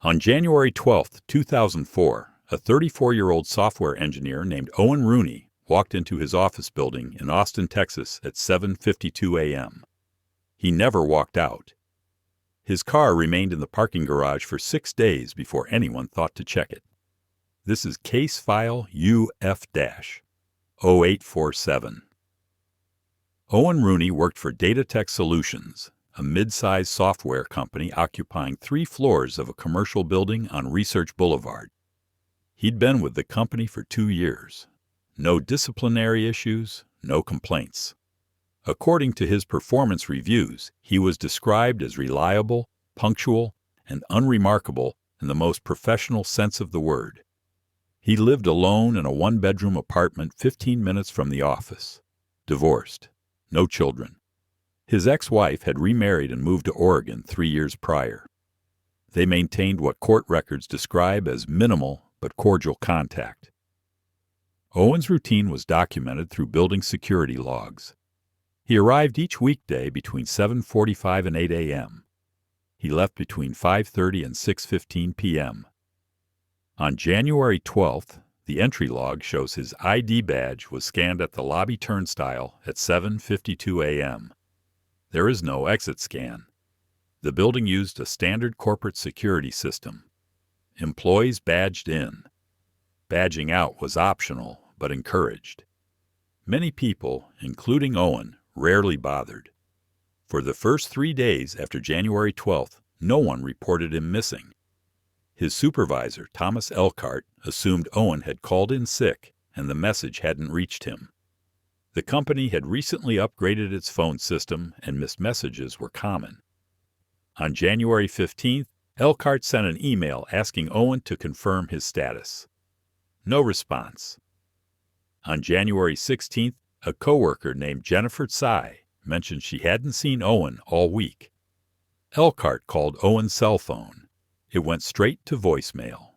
On January 12, 2004, a 34-year-old software engineer named Owen Rooney walked into his office building in Austin, Texas at 7:52 a.m. He never walked out. His car remained in the parking garage for 6 days before anyone thought to check it. This is case file UF-0847. Owen Rooney worked for Datatech Solutions, a mid-sized software company occupying 3 floors of a commercial building on Research Boulevard. He'd been with the company for 2 years. No disciplinary issues, no complaints. According to his performance reviews, he was described as reliable, punctual, and unremarkable in the most professional sense of the word. He lived alone in a 1-bedroom apartment 15 minutes from the office. Divorced. No children. His ex-wife had remarried and moved to Oregon 3 years prior. They maintained what court records describe as minimal but cordial contact. Owen's routine was documented through building security logs. He arrived each weekday between 7:45 and 8 a.m. He left between 5:30 and 6:15 p.m. On January 12th, the entry log shows his ID badge was scanned at the lobby turnstile at 7:52 a.m. There is no exit scan. The building used a standard corporate security system. Employees badged in. Badging out was optional, but encouraged. Many people, including Owen, rarely bothered. For the first 3 days after January 12th, no one reported him missing. His supervisor, Thomas Elkhart, assumed Owen had called in sick and the message hadn't reached him. The company had recently upgraded its phone system and missed messages were common. On January 15th, Elkhart sent an email asking Owen to confirm his status. No response. On January 16th, a coworker named Jennifer Tsai mentioned she hadn't seen Owen all week. Elkhart called Owen's cell phone. It went straight to voicemail.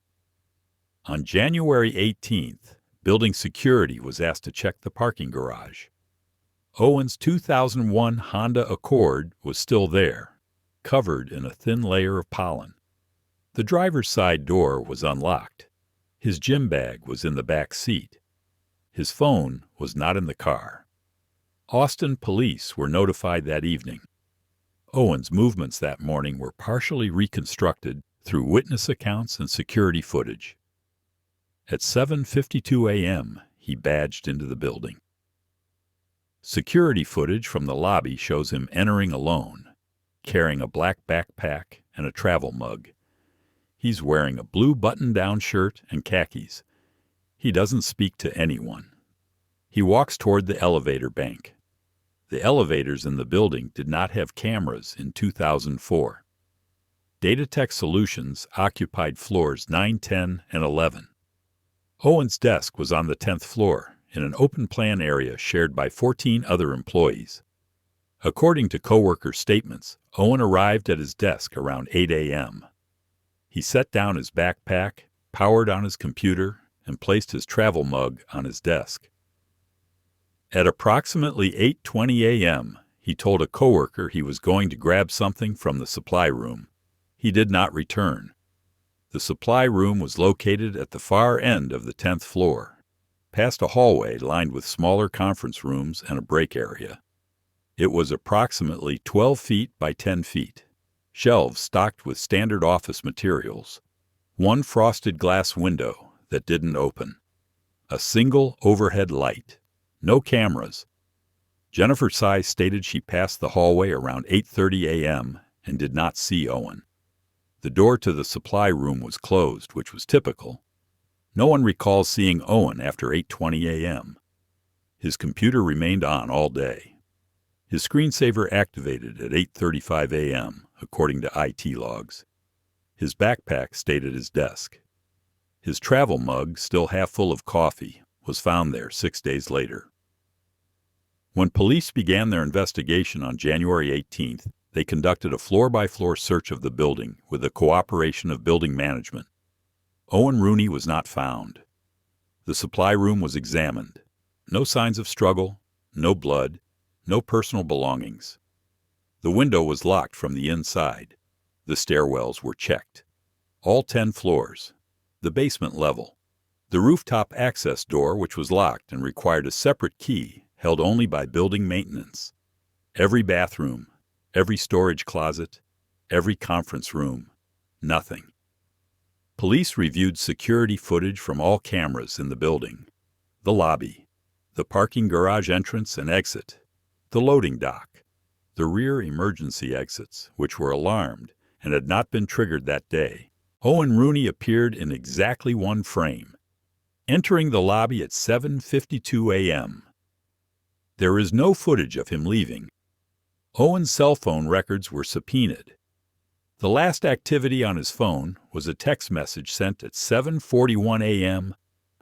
On January 18th, building security was asked to check the parking garage. Owen's 2001 Honda Accord was still there, covered in a thin layer of pollen. The driver's side door was unlocked. His gym bag was in the back seat. His phone was not in the car. Austin police were notified that evening. Owen's movements that morning were partially reconstructed through witness accounts and security footage. At 7:52 a.m., he badged into the building. Security footage from the lobby shows him entering alone, carrying a black backpack and a travel mug. He's wearing a blue button-down shirt and khakis. He doesn't speak to anyone. He walks toward the elevator bank. The elevators in the building did not have cameras in 2004. Datatech Solutions occupied floors 9, 10, and 11. Owen's desk was on the 10th floor, in an open-plan area shared by 14 other employees. According to coworker statements, Owen arrived at his desk around 8 a.m. He set down his backpack, powered on his computer, and placed his travel mug on his desk. At approximately 8:20 a.m., he told a coworker he was going to grab something from the supply room. He did not return. The supply room was located at the far end of the 10th floor, past a hallway lined with smaller conference rooms and a break area. It was approximately 12 feet by 10 feet. Shelves stocked with standard office materials. One frosted glass window that didn't open. A single overhead light. No cameras. Jennifer Tsai stated she passed the hallway around 8:30 a.m. and did not see Owen. The door to the supply room was closed, which was typical. No one recalls seeing Owen after 8:20 a.m. His computer remained on all day. His screensaver activated at 8:35 a.m., according to IT logs. His backpack stayed at his desk. His travel mug, still half full of coffee, was found there 6 days later. When police began their investigation on January 18th, they conducted a floor-by-floor search of the building with the cooperation of building management. Owen Rooney was not found. The supply room was examined. No signs of struggle, no blood, no personal belongings. The window was locked from the inside. The stairwells were checked. All 10 floors. The basement level. The rooftop access door, which was locked and required a separate key, held only by building maintenance. Every bathroom, every storage closet, every conference room. Nothing. Police reviewed security footage from all cameras in the building. The lobby, the parking garage entrance and exit, the loading dock, the rear emergency exits, which were alarmed and had not been triggered that day. Owen Rooney appeared in exactly one frame, entering the lobby at 7:52 a.m. There is no footage of him leaving. Owen's cell phone records were subpoenaed. The last activity on his phone was a text message sent at 7:41 a.m.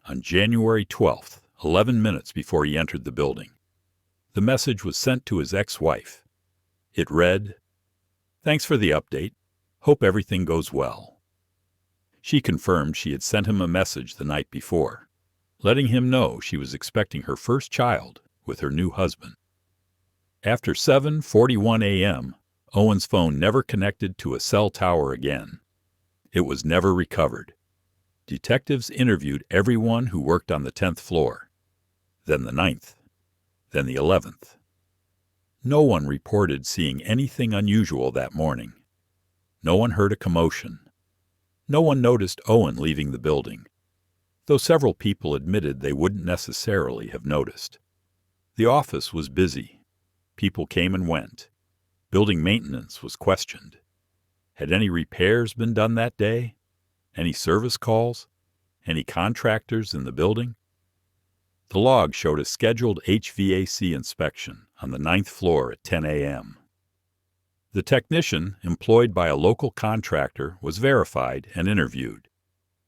on January 12th, 11 minutes before he entered the building. The message was sent to his ex-wife. It read, "Thanks for the update. Hope everything goes well." She confirmed she had sent him a message the night before, letting him know she was expecting her first child with her new husband. After 7:41 a.m., Owen's phone never connected to a cell tower again. It was never recovered. Detectives interviewed everyone who worked on the 10th floor, then the 9th, then the 11th. No one reported seeing anything unusual that morning. No one heard a commotion. No one noticed Owen leaving the building, though several people admitted they wouldn't necessarily have noticed. The office was busy. People came and went. Building maintenance was questioned. Had any repairs been done that day? Any service calls? Any contractors in the building? The log showed a scheduled HVAC inspection on the 9th floor at 10 a.m. The technician, employed by a local contractor, was verified and interviewed.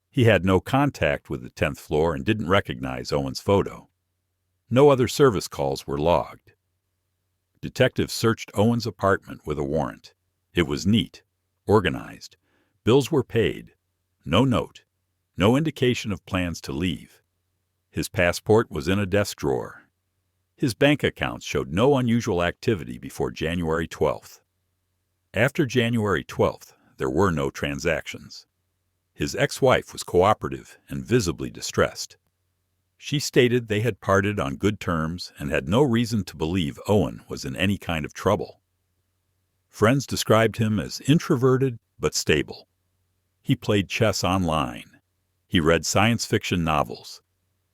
He had no contact with the 10th floor and didn't recognize Owen's photo. No other service calls were logged. Detectives searched Owen's apartment with a warrant. It was neat, organized. Bills were paid. No note. No indication of plans to leave. His passport was in a desk drawer. His bank accounts showed no unusual activity before January 12th. After January 12th, there were no transactions. His ex-wife was cooperative and visibly distressed. She stated they had parted on good terms and had no reason to believe Owen was in any kind of trouble. Friends described him as introverted but stable. He played chess online. He read science fiction novels.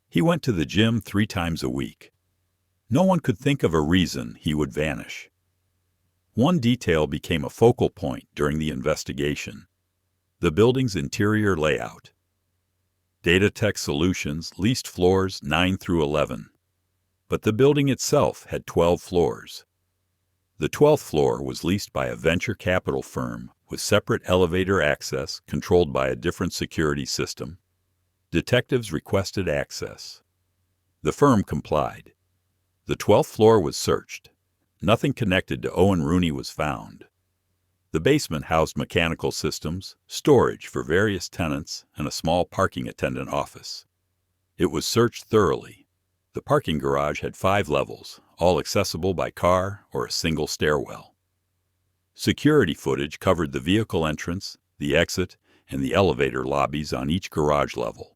He went to the gym 3 times a week. No one could think of a reason he would vanish. One detail became a focal point during the investigation: the building's interior layout. Datatech Solutions leased floors 9 through 11, but the building itself had 12 floors. The 12th floor was leased by a venture capital firm with separate elevator access controlled by a different security system. Detectives requested access. The firm complied. The 12th floor was searched. Nothing connected to Owen Rooney was found. The basement housed mechanical systems, storage for various tenants, and a small parking attendant office. It was searched thoroughly. The parking garage had 5 levels, all accessible by car or a single stairwell. Security footage covered the vehicle entrance, the exit, and the elevator lobbies on each garage level.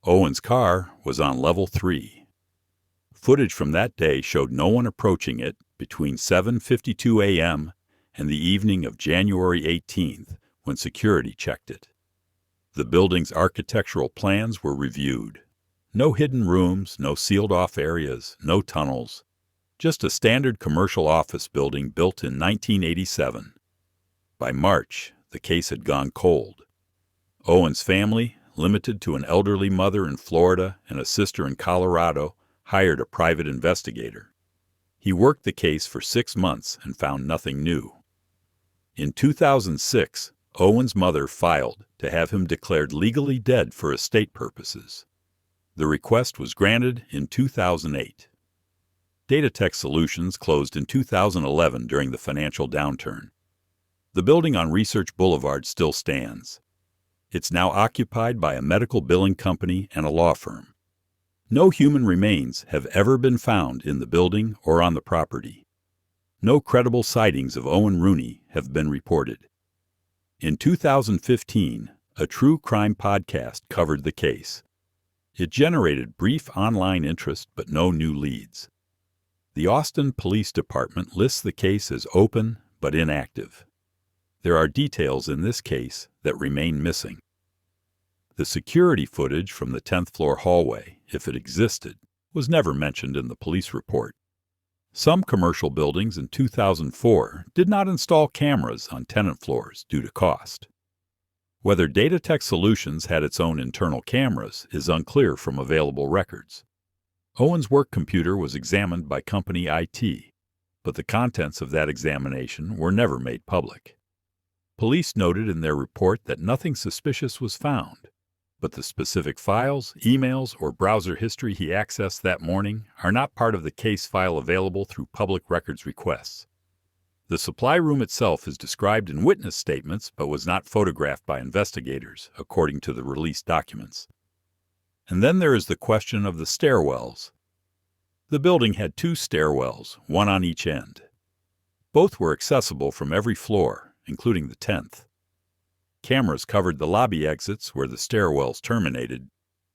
Owen's car was on level 3. Footage from that day showed no one approaching it between 7:52 a.m. and the evening of January 18th, when security checked it. The building's architectural plans were reviewed. No hidden rooms, no sealed-off areas, no tunnels. Just a standard commercial office building built in 1987. By March, the case had gone cold. Owen's family, limited to an elderly mother in Florida and a sister in Colorado, hired a private investigator. He worked the case for 6 months and found nothing new. In 2006, Owen's mother filed to have him declared legally dead for estate purposes. The request was granted in 2008. Datatech Solutions closed in 2011 during the financial downturn. The building on Research Boulevard still stands. It's now occupied by a medical billing company and a law firm. No human remains have ever been found in the building or on the property. No credible sightings of Owen Rooney have been reported. In 2015, a true crime podcast covered the case. It generated brief online interest but no new leads. The Austin Police Department lists the case as open but inactive. There are details in this case that remain missing. The security footage from the 10th floor hallway, if it existed, was never mentioned in the police report. Some commercial buildings in 2004 did not install cameras on tenant floors due to cost. Whether Datatech Solutions had its own internal cameras is unclear from available records. Owen's work computer was examined by company IT, but the contents of that examination were never made public. Police noted in their report that nothing suspicious was found, but the specific files, emails, or browser history he accessed that morning are not part of the case file available through public records requests. The supply room itself is described in witness statements but was not photographed by investigators, according to the released documents. And then there is the question of the stairwells. The building had 2 stairwells, one on each end. Both were accessible from every floor, including the 10th. Cameras covered the lobby exits where the stairwells terminated,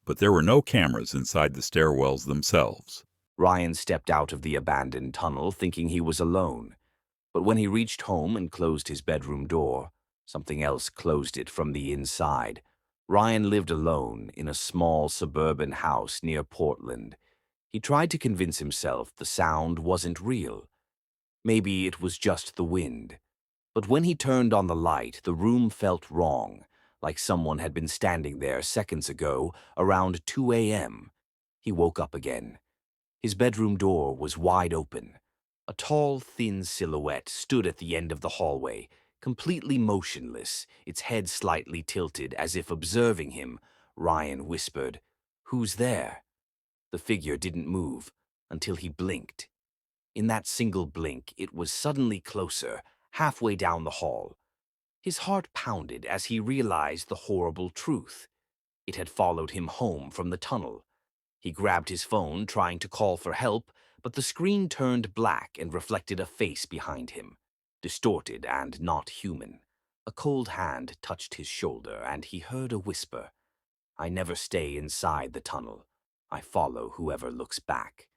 but there were no cameras inside the stairwells themselves. Ryan stepped out of the abandoned tunnel thinking he was alone. But when he reached home and closed his bedroom door, something else closed it from the inside. Ryan lived alone in a small suburban house near Portland. He tried to convince himself the sound wasn't real. Maybe it was just the wind. But when he turned on the light, the room felt wrong, like someone had been standing there seconds ago, around 2 a.m. He woke up again. His bedroom door was wide open. A tall, thin silhouette stood at the end of the hallway, completely motionless, its head slightly tilted as if observing him. Ryan whispered, "Who's there?" The figure didn't move until he blinked. In that single blink, it was suddenly closer, halfway down the hall. His heart pounded as he realized the horrible truth. It had followed him home from the tunnel. He grabbed his phone, trying to call for help, but the screen turned black and reflected a face behind him, distorted and not human. A cold hand touched his shoulder, and he heard a whisper, "I never stay inside the tunnel. I follow whoever looks back."